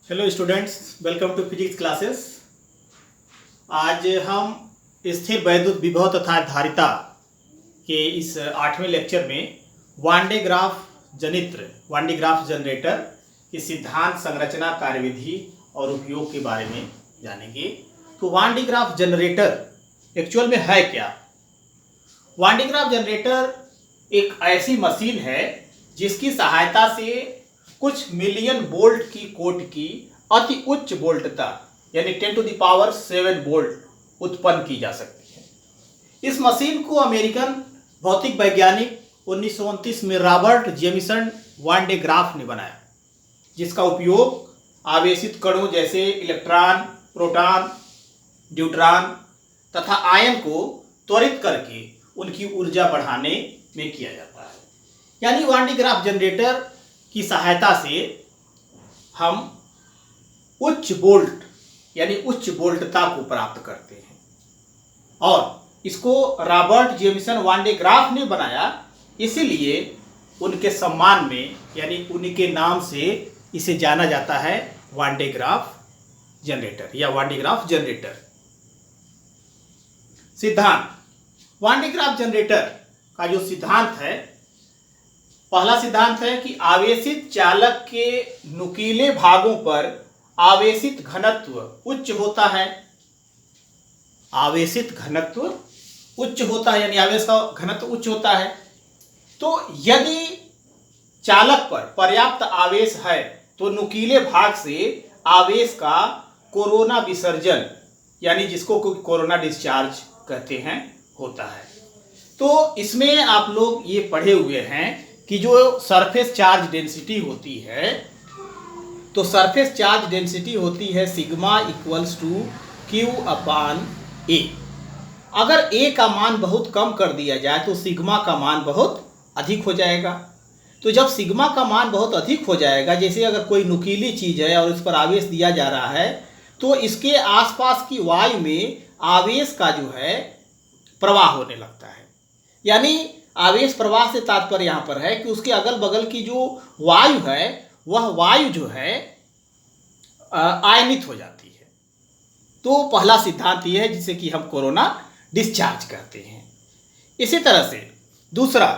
Hello students, welcome to physics classes. आज हम स्थिर वैद्युत विभव तथा धारिता के इस 8वें लेक्चर में वान डे ग्राफ जनरेटर की सिद्धांत, संरचना, कार्यविधि और उपयोग के बारे में जानेंगे। तो one day graph generator actual में है क्या? वान डे ग्राफ जनरेटर एक ऐसी मशीन है जिसकी सहायता से कुछ मिलियन वोल्ट की कोट की अति उच्च वोल्टता यानी 10 to the power 7 वोल्ट उत्पन्न की जा सकती है। इस मशीन को अमेरिकन भौतिक वैज्ञानिक 1929 में Robert Jameson one day graph ने बनाया, जिसका उपयोग आवेशित कणों जैसे इलेक्ट्रॉन, प्रोटॉन, न्यूट्रॉन तथा आयन को त्वरित करके उनकी ऊर्जा बढ़ाने में किया जाता है। यानी वान डे ग्राफ जनरेटर की सहायता से हम उच्च वोल्ट यानी उच्च वोल्टता को प्राप्त करते हैं, और इसको Robert Jameson one day graph ने बनाया, इसीलिए उनके सम्मान में यानी उनके नाम से इसे जाना जाता है वान डे ग्राफ जनरेटर या वान डे ग्राफ जनरेटर। सिद्धांत: वान डे ग्राफ जनरेटर का जो सिद्धांत है, पहला सिद्धांत है कि आवेशित चालक के नुकीले भागों पर आवेशित घनत्व उच्च होता है। आवेशित घनत्व उच्च होता है यानी आवेश का घनत्व उच्च होता है। तो यदि चालक पर पर्याप्त आवेश है तो नुकीले भाग से आवेश का कोरोना विसर्जन यानी जिसको कोरोना डिस्चार्ज कहते हैं होता है। तो इसमें आप लोग ये पढ़े हुए हैं कि जो सरफेस चार्ज डेंसिटी होती है, तो सरफेस चार्ज डेंसिटी होती है सिग्मा इक्वल्स टू क्यू अपान ए। अगर ए का मान बहुत कम कर दिया जाए तो सिग्मा का मान बहुत अधिक हो जाएगा। तो जब सिग्मा का मान बहुत अधिक हो जाएगा, जैसे अगर कोई नुकीली चीज़ है और इस पर आवेश दिया जा रहा है, तो इसके आसपास की वायु में आवेश का जो है प्रवाह होने लगता है। यानी आवेश प्रवाह से तात्पर्य यहाँ पर है कि उसके अगल बगल की जो वायु है वह वायु जो है आयनित हो जाती है। तो पहला सिद्धांत ये है जिसे कि हम कोरोना डिस्चार्ज कहते हैं। इसी तरह से दूसरा,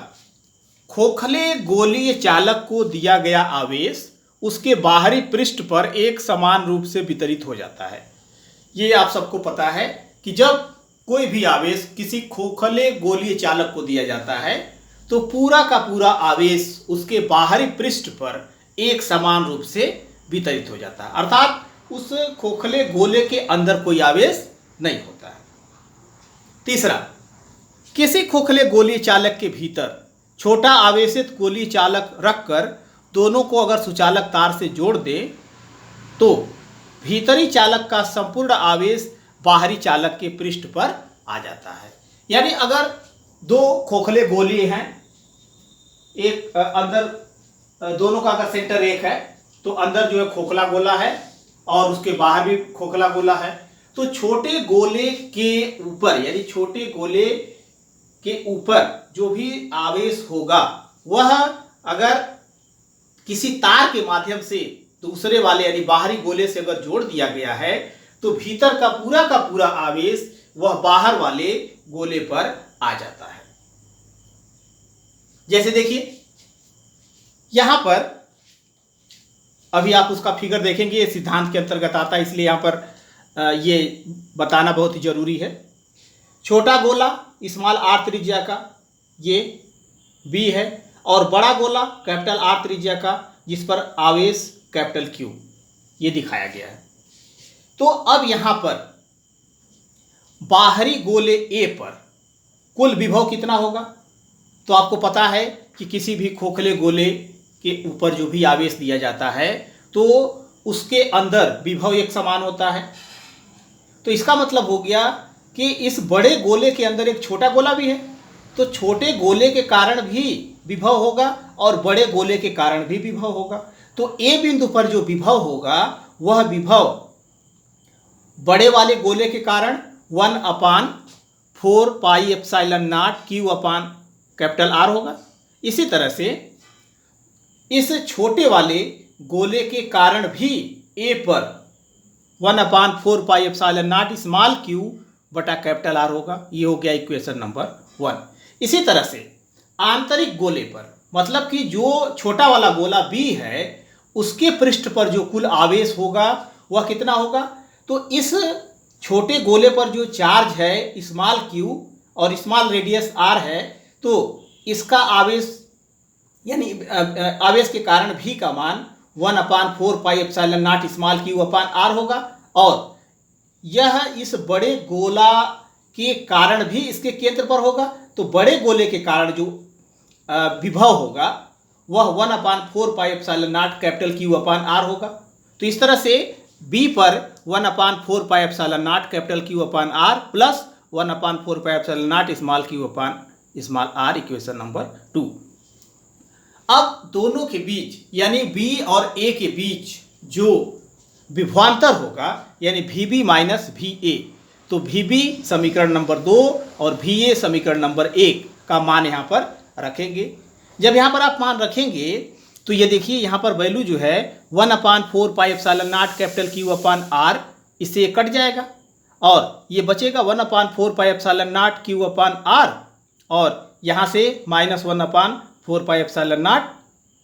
खोखले गोलीय चालक को दिया गया आवेश उसके बाहरी पृष्ठ पर एक समान रूप से वितरित हो जाता है। ये आप सबको पता है कि जब कोई भी आवेश किसी खोखले गोलीय चालक को दिया जाता है तो पूरा का पूरा आवेश उसके बाहरी पृष्ठ पर एक समान रूप से वितरित हो जाता है, अर्थात उस खोखले गोले के अंदर कोई आवेश नहीं होता है। तीसरा, किसी खोखले गोलीय चालक के भीतर छोटा आवेशित गोलीय चालक रखकर दोनों को अगर सुचालक तार से जोड़ दें तो भीतरी चालक का संपूर्ण आवेश बाहरी चालक के पृष्ठ पर आ जाता है। यानी अगर दो खोखले गोले हैं, एक अंदर दोनों का अगर सेंटर एक है, तो अंदर जो है खोखला गोला है और उसके बाहर भी खोखला गोला है, तो छोटे गोले के ऊपर यानी छोटे गोले के ऊपर जो भी आवेश होगा वह अगर किसी तार के माध्यम से दूसरे वाले यानी बाहरी गोले से अगर जोड़ दिया गया है तो भीतर का पूरा आवेश वह बाहर वाले गोले पर आ जाता है। जैसे देखिए यहां पर अभी आप उसका फिगर देखेंगे, ये सिद्धांत के अंतर्गत आता है, इसलिए यहां पर ये बताना बहुत ही जरूरी है। छोटा गोला स्मॉल आर त्रिज्या का ये बी है, और बड़ा गोला कैपिटल आर त्रिज्या का जिस पर आवेश कैपिटल क्यू ये दिखाया गया है। तो अब यहां पर बाहरी गोले ए पर कुल विभव कितना होगा? तो आपको पता है कि किसी भी खोखले गोले के ऊपर जो भी आवेश दिया जाता है तो उसके अंदर विभव एक समान होता है। तो इसका मतलब हो गया कि इस बड़े गोले के अंदर एक छोटा गोला भी है, तो छोटे गोले के कारण भी विभव होगा और बड़े गोले के कारण भी विभव होगा। तो ए बिंदु पर जो विभव होगा वह विभव बड़े वाले गोले के कारण 1/4 pi epsilon not Q upon capital are होगा। इसी तरह से इस छोटे वाले गोले के कारण भी ए पर 1/4πε0 स्मॉल क्यू बटा कैपिटल आर होगा। ये हो गया इक्वेशन नंबर 1। इसी तरह से आंतरिक गोले पर, मतलब कि जो छोटा वाला गोला बी है उसके पृष्ठ पर जो कुल आवेश होगा वह कितना होगा। तो इस छोटे गोले पर जो चार्ज है स्मॉल क्यू और स्मॉल रेडियस आर है, तो इसका आवेश यानी आवेश के कारण भी का मान 1/4πε0 स्मॉल क्यू अपान आर होगा। और यह इस बड़े गोला के कारण भी इसके केंद्र पर होगा। तो बड़े गोले के कारण जो विभव होगा वह 1/4πε0 कैपिटल क्यू अपान आर होगा। तो इस तरह से बी पर 1/4πε0 capital Q upon R plus 1/4πε0 small Q upon small R equation number 2। अब दोनों के बीच यानी बी और ए के बीच जो विभवांतर होगा यानी VB माइनस VA, तो VB समीकरण नंबर 2 और VA समीकरण नंबर 1 का मान यहाँ पर रखेंगे। जब यहाँ पर आप मान रखेंगे तो ये देखिए यहाँ पर वैल्यू जो है 1/4πε0 कैपिटल क्यू अपान आर, इससे ये कट जाएगा और ये बचेगा 1/4πε0 क्यू अपान आर और यहाँ से माइनस 1/4πε0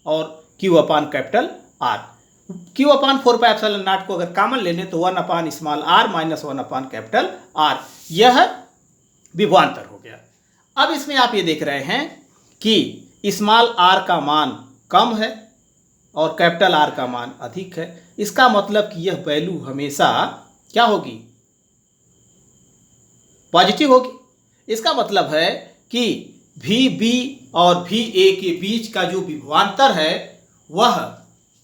और Q upon capital R. Q upon 4πε0 को अगर कॉमन ले लें तो 1 small R minus 1 capital R, यह विभवांतर हो गया। अब इसमें आप ये देख रहे हैं कि स्मॉल आर का मान कम है और कैपिटल आर का मान अधिक है। इसका मतलब कि यह वैल्यू हमेशा क्या होगी, पॉजिटिव होगी। इसका मतलब है कि VB और VA के बीच का जो विभवांतर है वह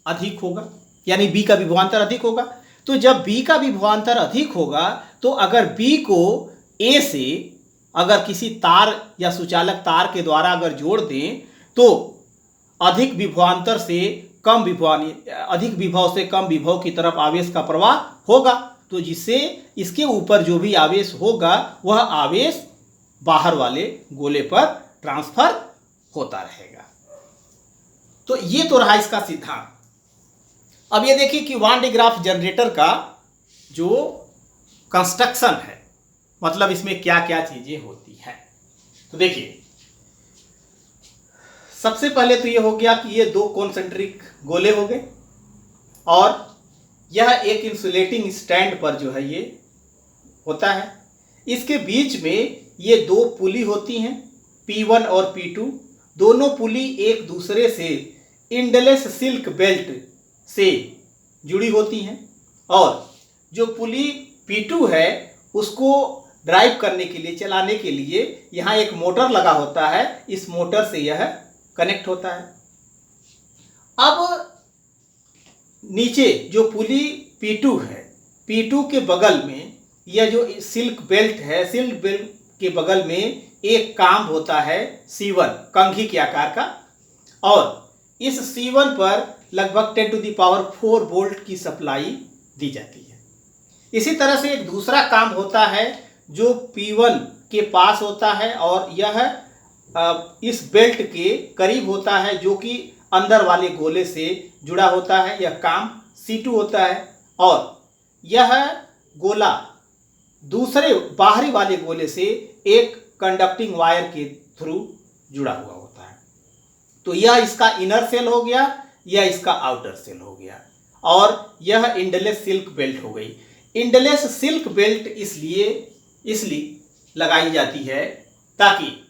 अधिक होगा, यानी B का विभवांतर अधिक होगा। तो जब B का विभवांतर अधिक होगा तो अगर B को A से अगर किसी तार या सुचालक तार के द्वारा अगर जोड़ दें तो अधिक विभवांतर से कम अधिक विभव से कम विभव की तरफ आवेश का प्रवाह होगा, तो जिससे इसके ऊपर जो भी आवेश होगा वह आवेश बाहर वाले गोले पर ट्रांसफर होता रहेगा। तो ये तो रहा इसका सिद्धांत। अब ये देखिए कि वान डे ग्राफ जनरेटर का जो कंस्ट्रक्शन है, मतलब इसमें क्या क्या चीजें होती हैं। तो देखिए सबसे पहले तो ये हो गया कि ये दो कॉन्सेंट्रिक गोले हो गए और यह एक इंसुलेटिंग स्टैंड पर जो है ये होता है। इसके बीच में ये दो पुली होती हैं P1 और P2। दोनों पुली एक दूसरे से इंडलेस सिल्क बेल्ट से जुड़ी होती हैं और जो पुली P2 है उसको ड्राइव करने के लिए, चलाने के लिए यहाँ एक मोटर लगा होता है। इस मोटर से यह कनेक्ट होता है। अब नीचे जो पुली P2 है, P2 के बगल में यह जो सिल्क बेल्ट है, सिल्क बेल्ट के बगल में एक काम होता है C1 कंघी के आकार का, और इस C1 पर लगभग 10⁴ वोल्ट की सप्लाई दी जाती है। इसी तरह से एक दूसरा काम होता है जो P1 के पास होता है और यह इस बेल्ट के करीब होता है जो कि अंदर वाले गोले से जुड़ा होता है। यह काम C2 होता है और यह गोला दूसरे बाहरी वाले गोले से एक कंडक्टिंग वायर के थ्रू जुड़ा हुआ होता है। तो यह इसका इनर सेल हो गया, यह इसका आउटर सेल हो गया और यह इंडलेस सिल्क बेल्ट हो गई। इंडलेस सिल्क बेल्ट इसलिए लगाई जाती है ताकि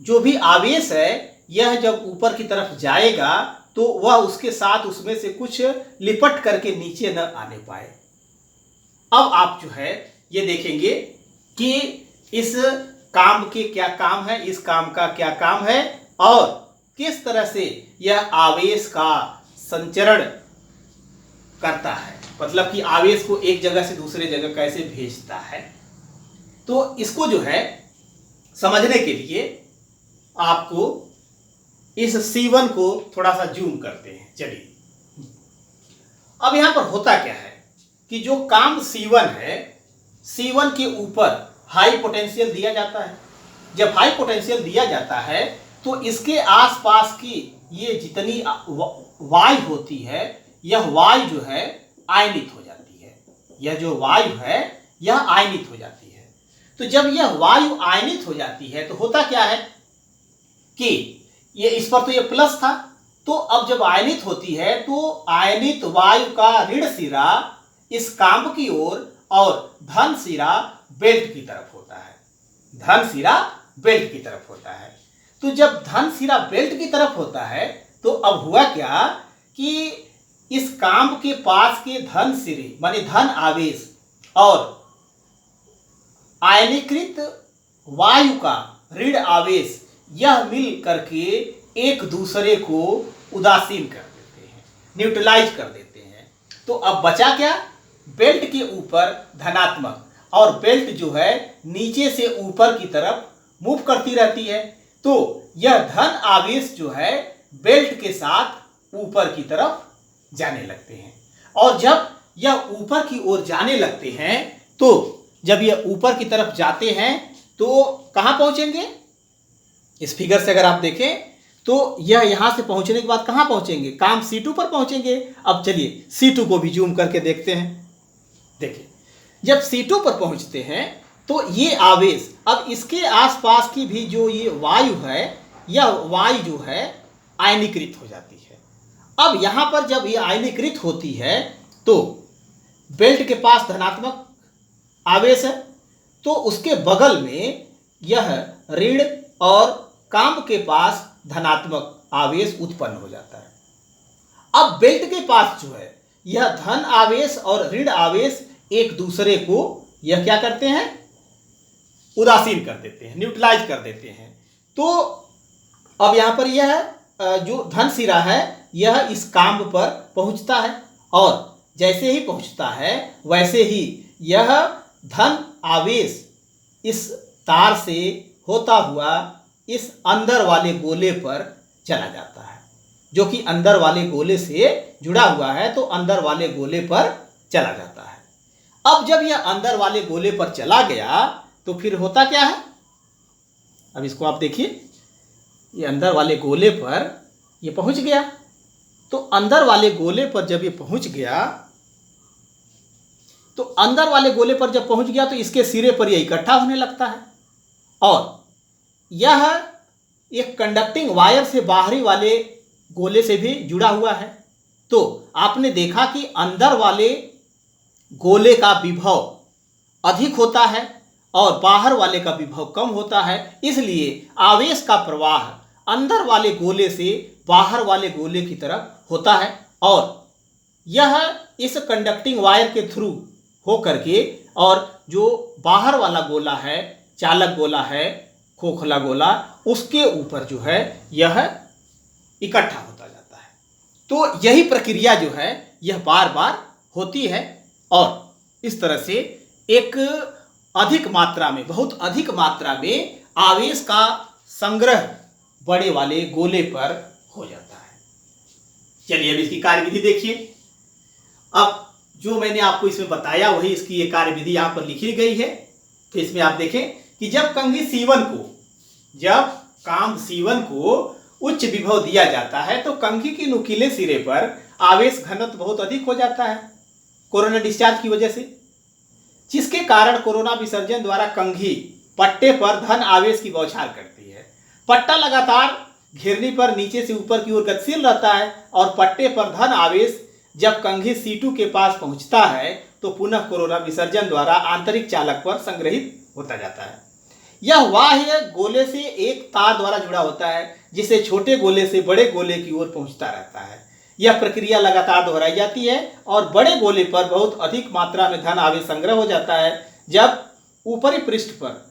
जो भी आवेश है यह जब ऊपर की तरफ जाएगा तो वह उसके साथ उसमें से कुछ लिपट करके नीचे न आने पाए। अब आप जो है ये देखेंगे कि इस काम के क्या काम है, इस काम का क्या काम है और किस तरह से यह आवेश का संचरण करता है, मतलब कि आवेश को एक जगह से दूसरे जगह कैसे भेजता है। तो इसको जो है समझने के लिए आपको इस C1 को थोड़ा सा जूम करते हैं। चलिए अब यहां पर होता क्या है कि जो काम C1 है, C1 के ऊपर हाई पोटेंशियल दिया जाता है। जब हाई पोटेंशियल दिया जाता है तो इसके आसपास की ये जितनी वायु होती है यह वायु जो है आयनित हो जाती है। यह जो वायु है यह आयनित हो जाती है। तो जब यह वायु आयनित हो जाती है तो होता क्या है कि ये इस पर तो ये प्लस था, तो अब जब आयनित होती है तो आयनित वायु का ऋण सिरा इस कांब की ओर और धन सिरा बेल्ट की तरफ होता है। धन सिरा बेल्ट की तरफ होता है। तो जब धन सिरा बेल्ट की तरफ होता है तो अब हुआ क्या कि इस कांब के पास के धन सिरे माने धन आवेश और आयनीकृत वायु का ऋण आवेश यह मिल करके एक दूसरे को उदासीन कर देते हैं, न्यूट्रलाइज कर देते हैं। तो अब बचा क्या, बेल्ट के ऊपर धनात्मक और बेल्ट जो है नीचे से ऊपर की तरफ मूव करती रहती है। तो यह धन आवेश जो है बेल्ट के साथ ऊपर की तरफ जाने लगते हैं। और जब यह ऊपर की ओर जाने लगते हैं तो जब यह ऊपर की तरफ जाते हैं तो कहाँ पहुंचेंगे, इस फिगर से अगर आप देखें तो यह यहां से पहुंचने के बाद कहां पहुंचेंगे, काम C2 पर पहुंचेंगे। अब चलिए C2 को भी जूम करके देखते हैं। देखिए जब C2 पर पहुंचते हैं तो ये आवेश अब इसके आसपास की भी जो ये वायु है यह वायु जो है आयनीकृत हो जाती है। अब यहां पर जब ये आयनीकृत होती है तो बेल्ट के पास धनात्मक आवेश है तो उसके बगल में यह ऋण और कांब के पास धनात्मक आवेश उत्पन्न हो जाता है। अब बेल्ट के पास जो है यह धन आवेश और ऋण आवेश एक दूसरे को यह क्या करते हैं, उदासीन कर देते हैं, न्यूट्रलाइज कर देते हैं। तो अब यहां पर यह जो धन सिरा है यह इस कांब पर पहुंचता है और जैसे ही पहुंचता है वैसे ही यह धन आवेश इस तार से होता हुआ इस अंदर वाले गोले पर चला जाता है, जो कि अंदर वाले गोले से जुड़ा हुआ है। तो अंदर वाले गोले पर चला जाता है। अब जब यह अंदर वाले गोले पर चला गया तो फिर होता क्या है, अब इसको आप देखिए, ये अंदर वाले गोले पर ये पहुंच गया। तो अंदर वाले गोले पर जब ये पहुंच गया तो अंदर वाले गोले पर जब पहुंच गया तो इसके सिरे पर यह इकट्ठा होने लगता है और यह एक कंडक्टिंग वायर से बाहरी वाले गोले से भी जुड़ा हुआ है। तो आपने देखा कि अंदर वाले गोले का विभव अधिक होता है और बाहर वाले का विभव कम होता है। इसलिए आवेश का प्रवाह अंदर वाले गोले से बाहर वाले गोले की तरफ होता है और यह इस कंडक्टिंग वायर के थ्रू हो करके और जो बाहर वाला गोला है, चालक गोला है, खोखला गोला, उसके ऊपर जो है यह इकट्ठा होता जाता है। तो यही प्रक्रिया जो है यह बार बार होती है और इस तरह से एक अधिक मात्रा में, बहुत अधिक मात्रा में आवेश का संग्रह बड़े वाले गोले पर हो जाता है। चलिए अब इसकी कार्यविधि देखिए। अब जो मैंने आपको इसमें बताया वही इसकी ये कार्यविधि यहाँ पर लिखी गई है। तो इसमें आप देखें कि जब कंघी C1 को, जब काम C1 को उच्च विभव दिया जाता है तो कंघी के नुकीले सिरे पर आवेश घनत्व बहुत अधिक हो जाता है कोरोना डिस्चार्ज की वजह से, जिसके कारण कोरोना विसर्जन द्वारा कंघी पट्टे पर धन आवेश की बौछार करती है। पट्टा लगातार घिरनी पर नीचे से ऊपर की ओर गतिशील रहता है और पट्टे पर धन आवेश जब कंघी C2 के पास पहुंचता है तो पुनः कोरोना विसर्जन द्वारा आंतरिक चालक पर संग्रहित होता जाता है। यह बाह्य गोले से एक तार द्वारा जुड़ा होता है जिसे छोटे गोले से बड़े गोले की ओर पहुंचता रहता है। यह प्रक्रिया लगातार दोहराई जाती है और बड़े गोले पर बहुत अधिक मात्रा में धन आवेश संग्रह हो जाता है। जब ऊपरी पृष्ठ पर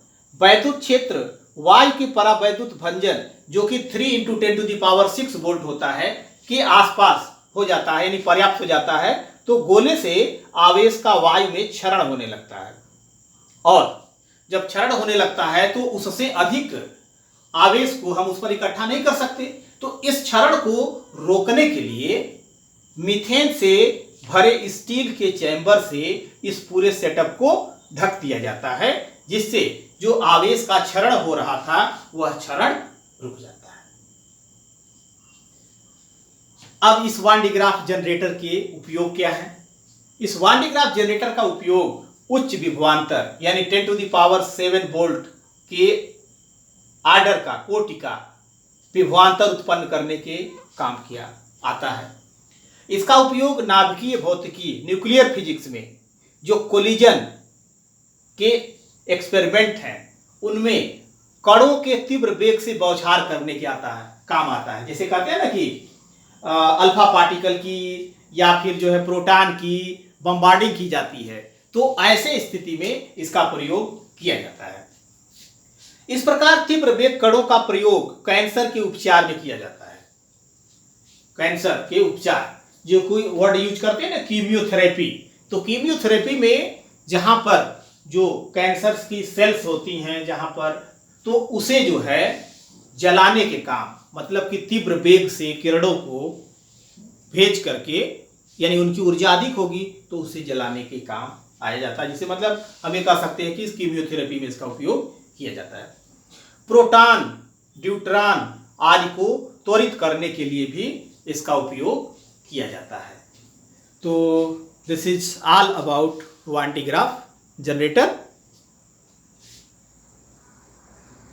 वैद्युत क्षेत्र वायु की परावैद्युत भंजन जो कि 3 × 10⁶ वोल्ट होता है के आसपास हो जाता है, यानी पर्याप्त हो जाता है, तो गोले से आवेश का वायु में क्षरण होने लगता है और जब क्षरण होने लगता है तो उससे अधिक आवेश को हम उस पर इकट्ठा नहीं कर सकते। तो इस क्षरण को रोकने के लिए मीथेन से भरे स्टील के चैम्बर से इस पूरे सेटअप को ढक दिया जाता है, जिससे जो आवेश का क्षरण हो रहा था वह क्षरण रुक जाता है। अब इस वान डी ग्राफ जनरेटर के उपयोग क्या है? इस वान डी ग्राफ जनरेटर का उपयोग उच्च विभवांतर यानी 10⁻7 वोल्ट के आर्डर का कोटि का विभवांतर उत्पन्न करने के काम किया आता है। इसका उपयोग नाभिकीय भौतिकी न्यूक्लियर फिजिक्स में जो कोलिजन के एक्सपेरिमेंट हैं उनमें कणों के तीव्र वेग से बौछार करने के काम आता है। जैसे कहते हैं ना कि अल्फा पार्टिकल की या फिर जो है प्रोटॉन की बम्बार्डिंग की जाती है, तो ऐसे स्थिति में इसका प्रयोग किया जाता है। इस प्रकार तीव्र वेग कणों का प्रयोग कैंसर के उपचार में किया जाता है। कैंसर के उपचार, जो कोई वर्ड यूज करते हैं ना कीमियोथेरेपी, तो कीमियोथेरेपी में जहां पर जो कैंसर की सेल्स होती हैं जहां पर, तो उसे जो है जलाने के काम, मतलब कि तीव्र वेग से किरणों को भेज करके, यानी उनकी ऊर्जा अधिक होगी तो उसे जलाने के काम आया जाता है। जिसे मतलब हम ये कह सकते हैं कि इस कीमियोथेरेपी में इसका उपयोग किया जाता है। प्रोटॉन, ड्यूट्रॉन आदि को त्वरित करने के लिए भी इसका उपयोग किया जाता है। तो this is all about one D graph generator.